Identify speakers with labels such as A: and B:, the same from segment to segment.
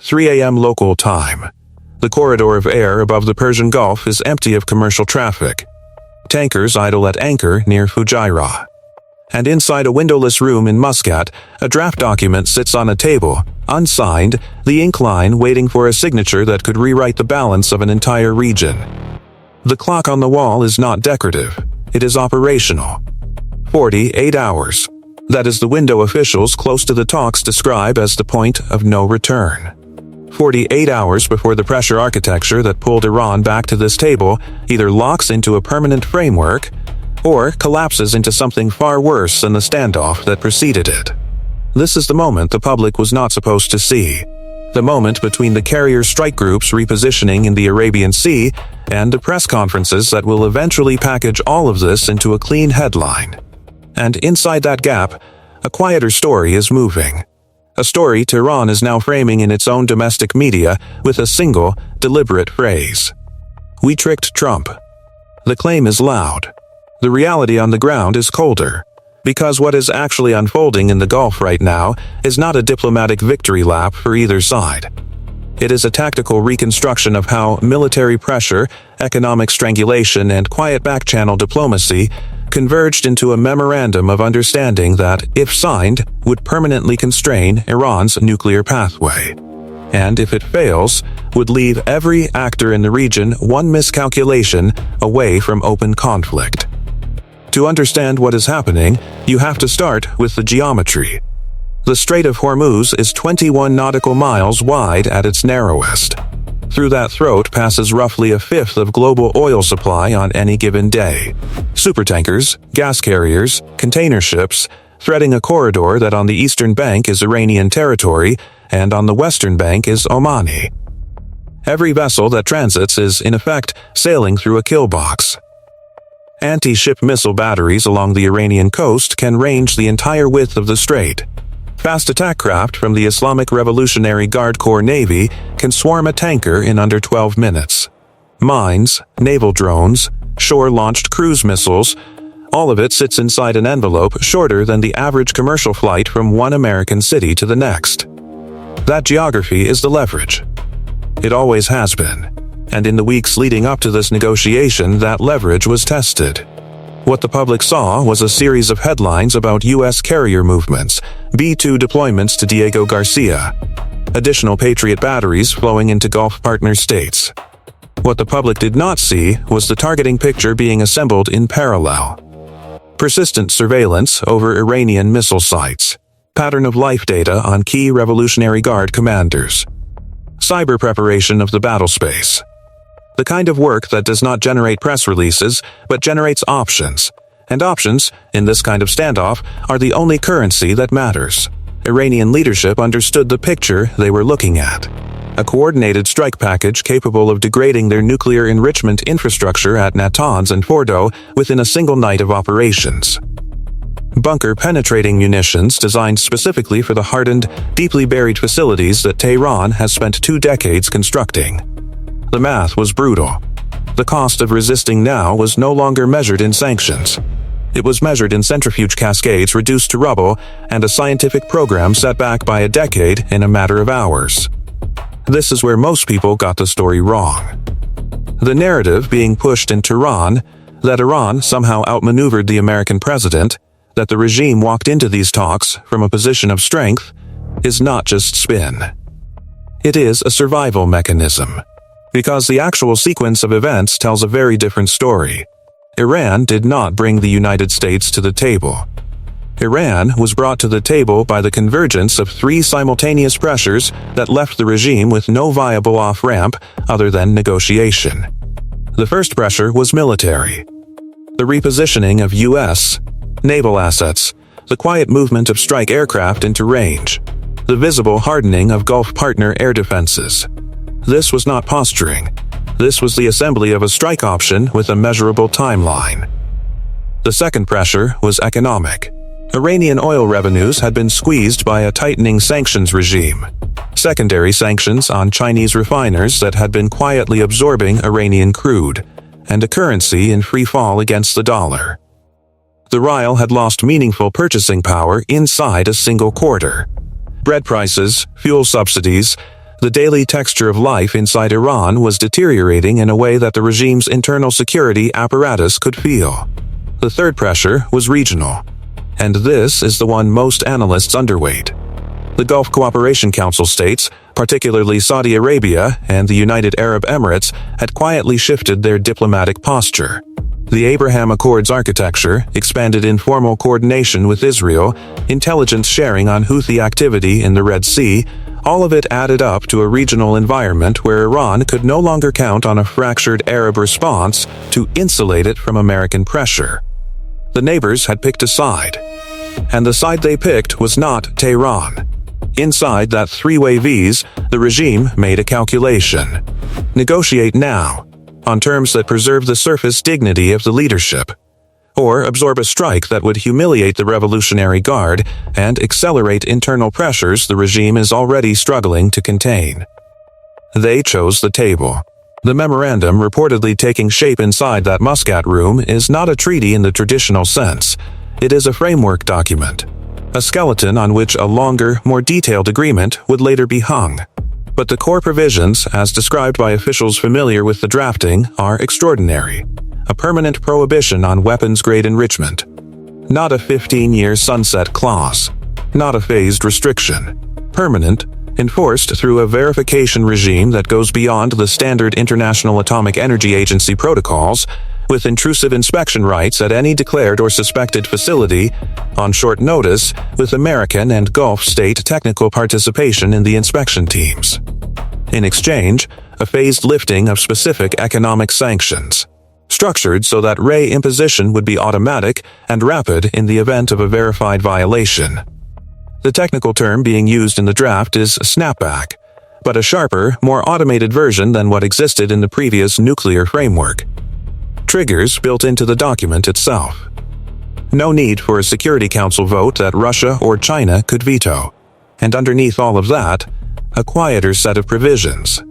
A: 3 a.m. local time. The corridor of air above the Persian Gulf is empty of commercial traffic. Tankers idle at anchor near Fujairah. And inside a windowless room in Muscat, a draft document sits on a table, unsigned, the ink line waiting for a signature that could rewrite the balance of an entire region. The clock on the wall is not decorative. It is operational. 48 hours. That is the window officials close to the talks describe as the point of no return. 48 hours before the pressure architecture that pulled Iran back to this table either locks into a permanent framework or collapses into something far worse than the standoff that preceded it. This is the moment the public was not supposed to see. The moment between the carrier strike groups repositioning in the Arabian Sea and the press conferences that will eventually package all of this into a clean headline. And inside that gap, a quieter story is moving. A story Tehran is now framing in its own domestic media with a single, deliberate phrase. We tricked Trump. The claim is loud. The reality on the ground is colder, because what is actually unfolding in the Gulf right now is not a diplomatic victory lap for either side. It is a tactical reconstruction of how military pressure, economic strangulation, and quiet back-channel diplomacy converged into a memorandum of understanding that, if signed, would permanently constrain Iran's nuclear pathway. And if it fails, would leave every actor in the region one miscalculation away from open conflict. To understand what is happening, you have to start with the geometry. The Strait of Hormuz is 21 nautical miles wide at its narrowest. Through that throat passes roughly a fifth of global oil supply on any given day. Supertankers, gas carriers, container ships, threading a corridor that on the eastern bank is Iranian territory and on the western bank is Omani. Every vessel that transits is, in effect, sailing through a kill box. Anti-ship missile batteries along the Iranian coast can range the entire width of the strait. Fast attack craft from the Islamic Revolutionary Guard Corps Navy can swarm a tanker in under 12 minutes. Mines, naval drones, shore-launched cruise missiles, all of it sits inside an envelope shorter than the average commercial flight from one American city to the next. That geography is the leverage. It always has been. And in the weeks leading up to this negotiation, that leverage was tested. What the public saw was a series of headlines about U.S. carrier movements, B-2 deployments to Diego Garcia, additional Patriot batteries flowing into Gulf partner states. What the public did not see was the targeting picture being assembled in parallel. Persistent surveillance over Iranian missile sites, pattern of life data on key Revolutionary Guard commanders, cyber preparation of the battle space. The kind of work that does not generate press releases, but generates options. And options, in this kind of standoff, are the only currency that matters. Iranian leadership understood the picture they were looking at. A coordinated strike package capable of degrading their nuclear enrichment infrastructure at Natanz and Fordo within a single night of operations. Bunker-penetrating munitions designed specifically for the hardened, deeply buried facilities that Tehran has spent 2 decades constructing. The math was brutal. The cost of resisting now was no longer measured in sanctions. It was measured in centrifuge cascades reduced to rubble and a scientific program set back by a decade in a matter of hours. This is where most people got the story wrong. The narrative being pushed in Tehran, that Iran somehow outmaneuvered the American president, that the regime walked into these talks from a position of strength, is not just spin. It is a survival mechanism. Because the actual sequence of events tells a very different story. Iran did not bring the United States to the table. Iran was brought to the table by the convergence of 3 simultaneous pressures that left the regime with no viable off-ramp other than negotiation. The first pressure was military. The repositioning of U.S. naval assets, the quiet movement of strike aircraft into range, the visible hardening of Gulf partner air defenses. This was not posturing. This was the assembly of a strike option with a measurable timeline. The second pressure was economic. Iranian oil revenues had been squeezed by a tightening sanctions regime. Secondary sanctions on Chinese refiners that had been quietly absorbing Iranian crude, and a currency in free fall against the dollar. The rial had lost meaningful purchasing power inside a single quarter. Bread prices, fuel subsidies, The daily texture of life inside Iran was deteriorating in a way that the regime's internal security apparatus could feel. The third pressure was regional, and this is the one most analysts underweight. The Gulf Cooperation Council states, particularly Saudi Arabia and the United Arab Emirates, had quietly shifted their diplomatic posture. The Abraham Accords architecture expanded informal coordination with Israel, intelligence sharing on Houthi activity in the Red Sea. All of it added up to a regional environment where Iran could no longer count on a fractured Arab response to insulate it from American pressure. The neighbors had picked a side, and the side they picked was not Tehran. Inside that three-way vise, the regime made a calculation. Negotiate now, on terms that preserve the surface dignity of the leadership, or absorb a strike that would humiliate the Revolutionary Guard and accelerate internal pressures the regime is already struggling to contain. They chose the table. The memorandum reportedly taking shape inside that Muscat room is not a treaty in the traditional sense. It is a framework document, a skeleton on which a longer, more detailed agreement would later be hung. But the core provisions, as described by officials familiar with the drafting, are extraordinary. A permanent prohibition on weapons-grade enrichment. Not a 15-year sunset clause. Not a phased restriction. Permanent, enforced through a verification regime that goes beyond the standard International Atomic Energy Agency protocols, with intrusive inspection rights at any declared or suspected facility, on short notice, with American and Gulf state technical participation in the inspection teams. In exchange, a phased lifting of specific economic sanctions, structured so that re-imposition would be automatic and rapid in the event of a verified violation. The technical term being used in the draft is snapback, but a sharper, more automated version than what existed in the previous nuclear framework. Triggers built into the document itself. No need for a Security Council vote that Russia or China could veto. And underneath all of that, a quieter set of provisions.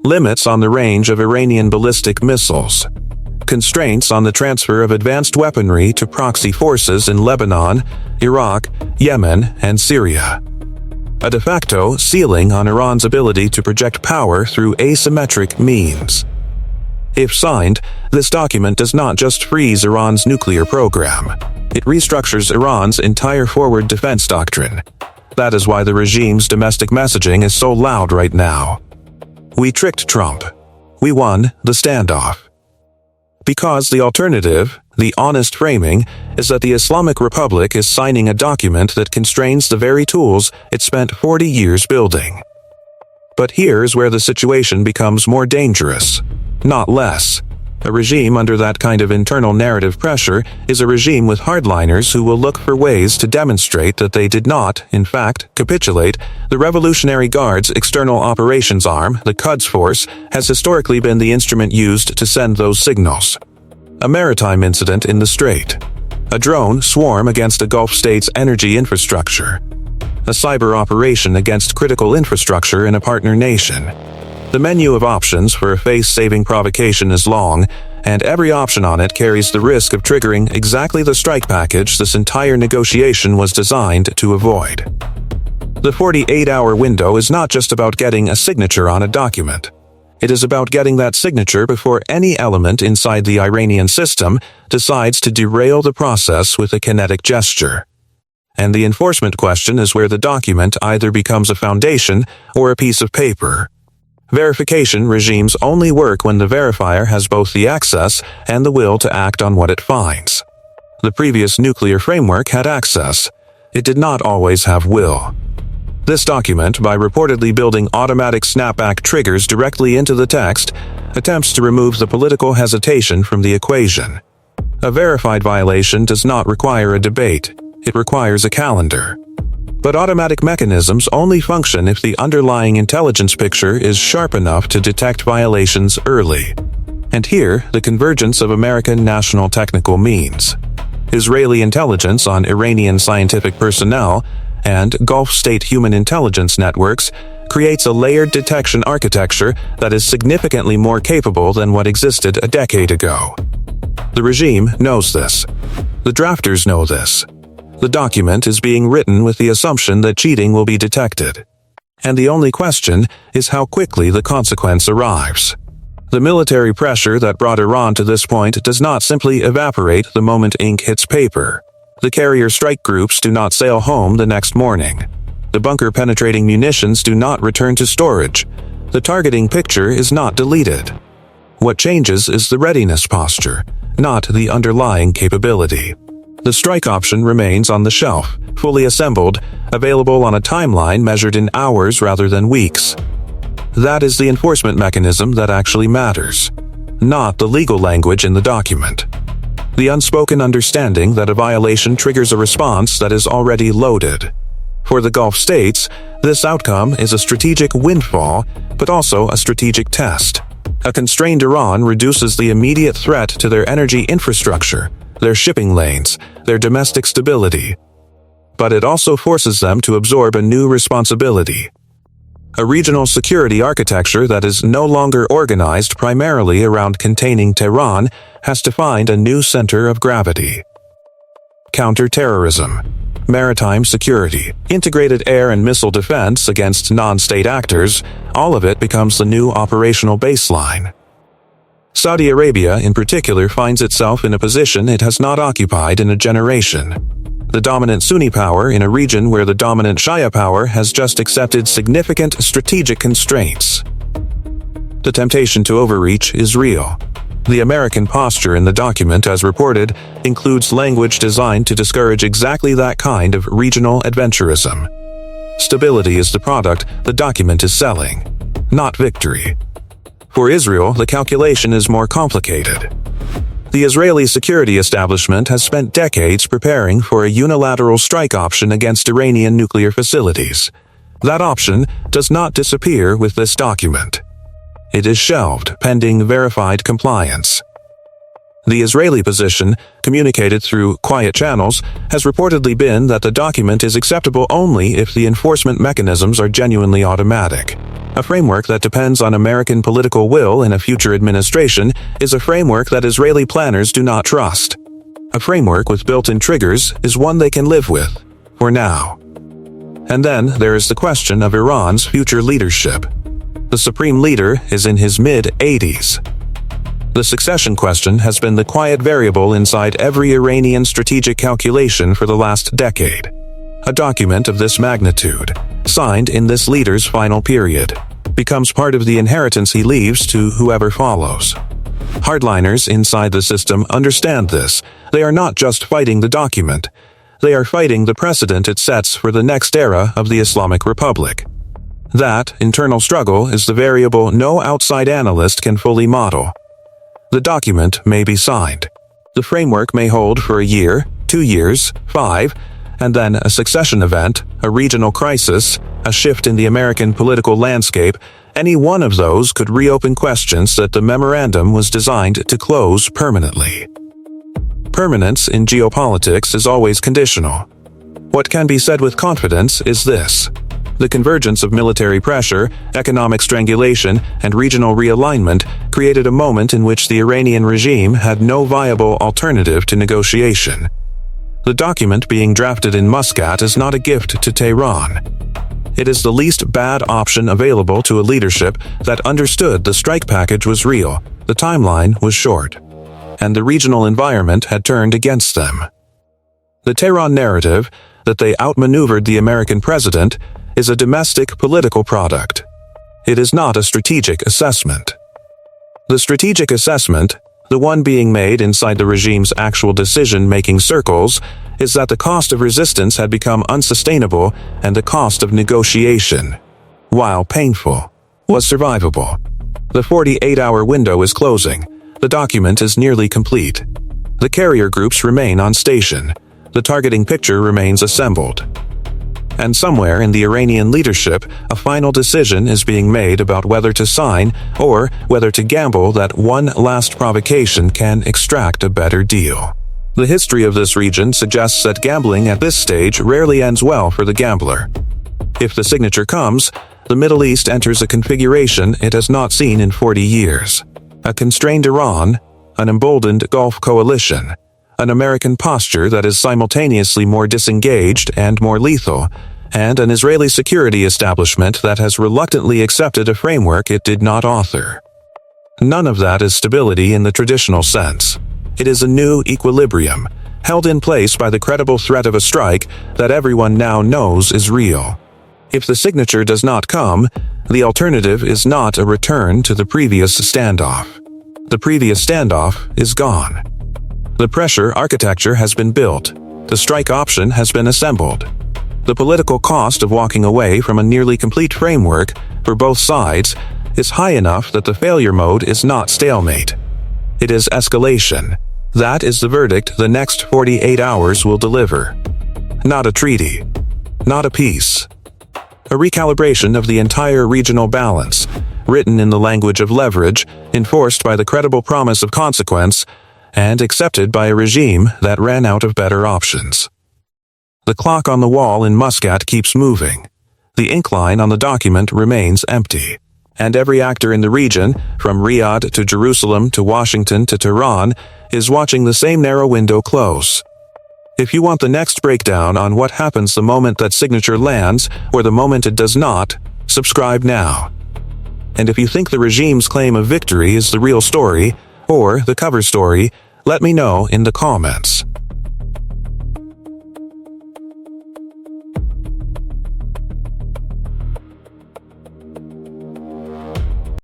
A: Limits on the range of Iranian ballistic missiles. Constraints on the transfer of advanced weaponry to proxy forces in Lebanon, Iraq, Yemen, and Syria. A de facto ceiling on Iran's ability to project power through asymmetric means. If signed, this document does not just freeze Iran's nuclear program. It restructures Iran's entire forward defense doctrine. That is why the regime's domestic messaging is so loud right now. We tricked Trump. We won the standoff. Because the alternative, the honest framing, is that the Islamic Republic is signing a document that constrains the very tools it spent 40 years building. But here's where the situation becomes more dangerous, not less. A regime under that kind of internal narrative pressure is a regime with hardliners who will look for ways to demonstrate that they did not, in fact, capitulate. The Revolutionary Guard's external operations arm, the Quds Force, has historically been the instrument used to send those signals. A maritime incident in the Strait. A drone swarm against a Gulf state's energy infrastructure. A cyber operation against critical infrastructure in a partner nation. The menu of options for a face-saving provocation is long, and every option on it carries the risk of triggering exactly the strike package this entire negotiation was designed to avoid. The 48-hour window is not just about getting a signature on a document. It is about getting that signature before any element inside the Iranian system decides to derail the process with a kinetic gesture. And the enforcement question is where the document either becomes a foundation or a piece of paper. Verification regimes only work when the verifier has both the access and the will to act on what it finds. The previous nuclear framework had access. It did not always have will. This document, by reportedly building automatic snapback triggers directly into the text, attempts to remove the political hesitation from the equation. A verified violation does not require a debate. It requires a calendar. But automatic mechanisms only function if the underlying intelligence picture is sharp enough to detect violations early. And here, the convergence of American national technical means. Israeli intelligence on Iranian scientific personnel and Gulf state human intelligence networks creates a layered detection architecture that is significantly more capable than what existed a decade ago. The regime knows this. The drafters know this. The document is being written with the assumption that cheating will be detected. And the only question is how quickly the consequence arrives. The military pressure that brought Iran to this point does not simply evaporate the moment ink hits paper. The carrier strike groups do not sail home the next morning. The bunker-penetrating munitions do not return to storage. The targeting picture is not deleted. What changes is the readiness posture, not the underlying capability. The strike option remains on the shelf, fully assembled, available on a timeline measured in hours rather than weeks. That is the enforcement mechanism that actually matters, not the legal language in the document. The unspoken understanding that a violation triggers a response that is already loaded. For the Gulf states, this outcome is a strategic windfall, but also a strategic test. A constrained Iran reduces the immediate threat to their energy infrastructure, their shipping lanes, their domestic stability. But it also forces them to absorb a new responsibility. A regional security architecture that is no longer organized primarily around containing Tehran has to find a new center of gravity. Counter-terrorism, maritime security, integrated air and missile defense against non-state actors, all of it becomes the new operational baseline. Saudi Arabia, in particular, finds itself in a position it has not occupied in a generation. The dominant Sunni power in a region where the dominant Shia power has just accepted significant strategic constraints. The temptation to overreach is real. The American posture in the document, as reported, includes language designed to discourage exactly that kind of regional adventurism. Stability is the product the document is selling, not victory. For Israel, the calculation is more complicated. The Israeli security establishment has spent decades preparing for a unilateral strike option against Iranian nuclear facilities. That option does not disappear with this document. It is shelved pending verified compliance. The Israeli position, communicated through quiet channels, has reportedly been that the document is acceptable only if the enforcement mechanisms are genuinely automatic. A framework that depends on American political will in a future administration is a framework that Israeli planners do not trust. A framework with built-in triggers is one they can live with, for now. And then there is the question of Iran's future leadership. The supreme leader is in his mid-80s. The succession question has been the quiet variable inside every Iranian strategic calculation for the last decade. A document of this magnitude, signed in this leader's final period, becomes part of the inheritance he leaves to whoever follows. Hardliners inside the system understand this. They are not just fighting the document. They are fighting the precedent it sets for the next era of the Islamic Republic. That internal struggle is the variable no outside analyst can fully model. The document may be signed. The framework may hold for a year, 2 years, 5, and then a succession event, a regional crisis, a shift in the American political landscape. Any one of those could reopen questions that the memorandum was designed to close permanently. Permanence in geopolitics is always conditional. What can be said with confidence is this: the convergence of military pressure, economic strangulation, and regional realignment created a moment in which the Iranian regime had no viable alternative to negotiation. The document being drafted in Muscat is not a gift to Tehran. It is the least bad option available to a leadership that understood the strike package was real, the timeline was short, and the regional environment had turned against them. The Tehran narrative, that they outmaneuvered the American president, is a domestic political product. It is not a strategic assessment. The strategic assessment, the one being made inside the regime's actual decision-making circles, is that the cost of resistance had become unsustainable and the cost of negotiation, while painful, was survivable. The 48-hour window is closing. The document is nearly complete. The carrier groups remain on station. The targeting picture remains assembled. And somewhere in the Iranian leadership, a final decision is being made about whether to sign or whether to gamble that one last provocation can extract a better deal. The history of this region suggests that gambling at this stage rarely ends well for the gambler. If the signature comes, the Middle East enters a configuration it has not seen in 40 years. A constrained Iran, an emboldened Gulf coalition, an American posture that is simultaneously more disengaged and more lethal, and an Israeli security establishment that has reluctantly accepted a framework it did not author. None of that is stability in the traditional sense. It is a new equilibrium, held in place by the credible threat of a strike that everyone now knows is real. If the signature does not come, the alternative is not a return to the previous standoff. The previous standoff is gone. The pressure architecture has been built. The strike option has been assembled. The political cost of walking away from a nearly complete framework for both sides is high enough that the failure mode is not stalemate. It is escalation. That is the verdict the next 48 hours will deliver. Not a treaty. Not a peace. A recalibration of the entire regional balance, written in the language of leverage, enforced by the credible promise of consequence, and accepted by a regime that ran out of better options. The clock on the wall in Muscat keeps moving. The ink line on the document remains empty. And every actor in the region, from Riyadh to Jerusalem to Washington to Tehran, is watching the same narrow window close. If you want the next breakdown on what happens the moment that signature lands or the moment it does not, subscribe now. And if you think the regime's claim of victory is the real story, or the cover story, let me know in the comments.